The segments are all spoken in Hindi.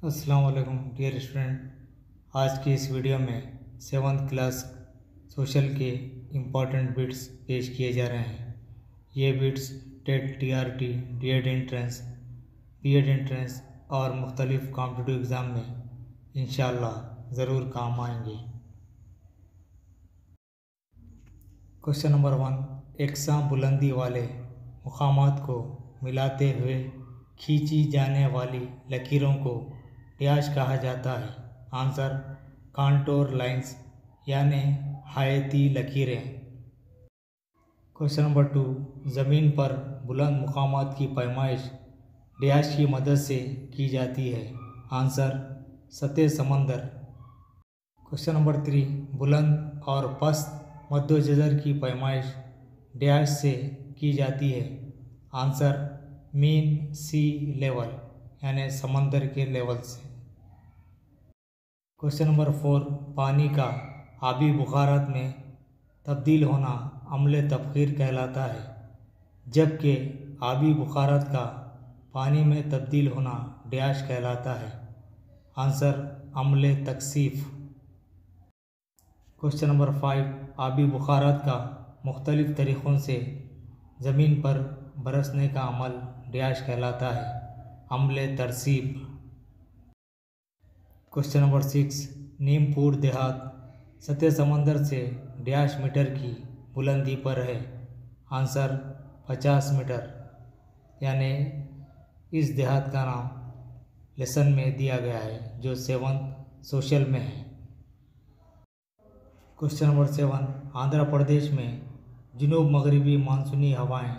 अस्सलाम वालेकुम डियर स्टूडेंट। आज की इस वीडियो में 7th क्लास सोशल के इम्पॉर्टेंट बिट्स पेश किए जा रहे हैं। ये bits TET, TRT, DED entrance, BEd entrance और मुख्तलिफ कॉम्पिटिटिव एग्ज़ाम में इंशाअल्लाह ज़रूर काम आएंगे। क्वेश्चन नंबर 1, एकसा बुलंदी वाले मुकामात को मिलाते हुए खींची जाने वाली लकीरों को डैश कहा जाता है। आंसर कांटोर लाइंस यानी हायती लकीरें। क्वेश्चन नंबर 2, ज़मीन पर बुलंद मुकामात की पैमाइश डैश की मदद से की जाती है। आंसर सतह समंदर। क्वेश्चन नंबर 3, बुलंद और पस्त मद्दोजज़र की पैमाइश डैश से की जाती है। आंसर मीन सी लेवल यानी समंदर के लेवल से। क्वेश्चन नंबर 4, पानी का आबी बुखारात में तब्दील होना अम्ल तबखीर कहलाता है, जबकि आबी बुखारात का पानी में तब्दील होना डैश कहलाता है। आंसर अम्ल तकसीफ। क्वेश्चन नंबर 5, आबी बुखारात का मुख्तलिफ तरीक़ों से ज़मीन पर बरसने का अमल डैश कहलाता है। अम्ल तरसीब। क्वेश्चन नंबर 6, नीमपुर देहात सतह समंदर से डैश मीटर की बुलंदी पर है। आंसर 50 मीटर यानी इस देहात का नाम लेसन में दिया गया है जो 7th सोशल में है। क्वेश्चन नंबर 7, आंध्र प्रदेश में जुनूब मगरबी मानसूनी हवाएं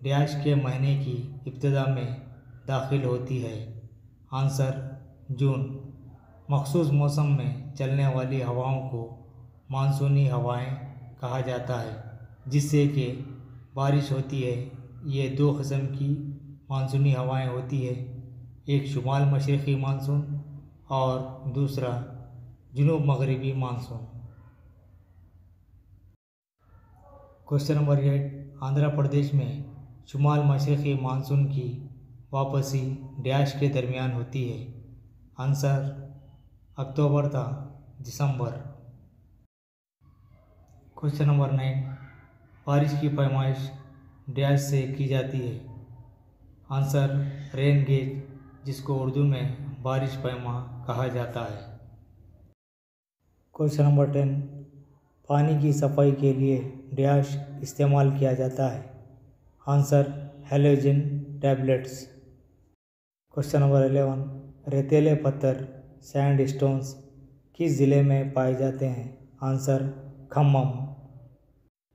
डैश के महीने की इब्तिदा में दाखिल होती है। आंसर जून। मखसूस मौसम में चलने वाली हवाओं को मानसूनी हवाएं कहा जाता है, जिससे कि बारिश होती है। ये 2 किस्म की मानसूनी हवाएं होती है, एक शुमाल मशरक़ी मानसून और दूसरा जुनूब मगरबी monsoon. Question number 8, Andhra Pradesh में शुमाल मशरक़ी मानसून की वापसी डैश के दरमियान होती है। आंसर अक्टूबर था दिसंबर। क्वेश्चन नंबर 9, बारिश की पैमाइश डैश से की जाती है। आंसर रेन गेज, जिसको उर्दू में बारिश पैमा कहा जाता है। क्वेश्चन नंबर 10, पानी की सफाई के लिए डैश इस्तेमाल किया जाता है। Answer halogen tablets. Question number 11, रेतीले पत्थर सैंड स्टोन्स किस ज़िले में पाए जाते हैं। आंसर खम्मम।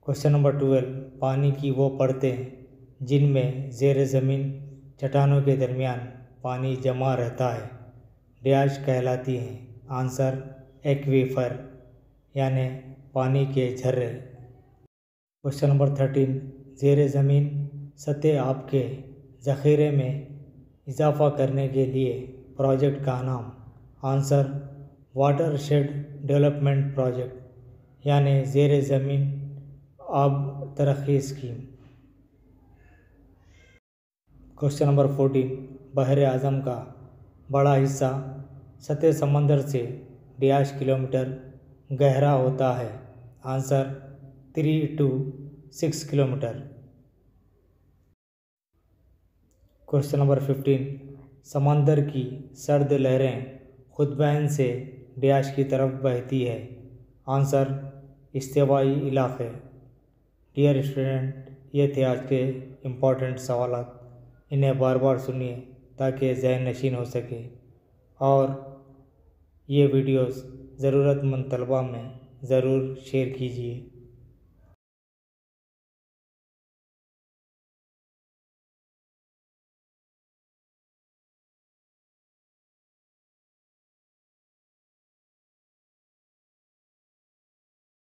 क्वेश्चन नंबर 12, पानी की वो परतें जिनमें ज़ेर ज़मीन चट्टानों के दरमियान पानी जमा रहता है डैश कहलाती हैं। आंसर एक्वीफर यानी पानी के झर्रे। क्वेश्चन नंबर 13, ज़ेर ज़मीन सतह आब के ज़ख़ीरे में इजाफ़ा करने के लिए प्रोजेक्ट का नाम। Answer water shade development project यानी ज़ेर ज़मीन आब तरक्की स्कीम। क्वेश्चन नंबर 14, बहर आज़म का बड़ा हिस्सा सतह समंदर से डैश किलोमीटर गहरा होता है। Answer 3 to 6 kilometre. Question number 15, समंदर की सर्द लहरें खुदबैन से डैश की तरफ बहती है। आंसर इस्तिवाई इलाक़े। डियर स्टूडेंट, ये थे आज के इम्पॉर्टेंट सवालात। इन्हें बार बार सुनिए ताकि ज़हन नशीन हो सके और ये वीडियोस ज़रूरतमंद तलबा में ज़रूर शेयर कीजिए।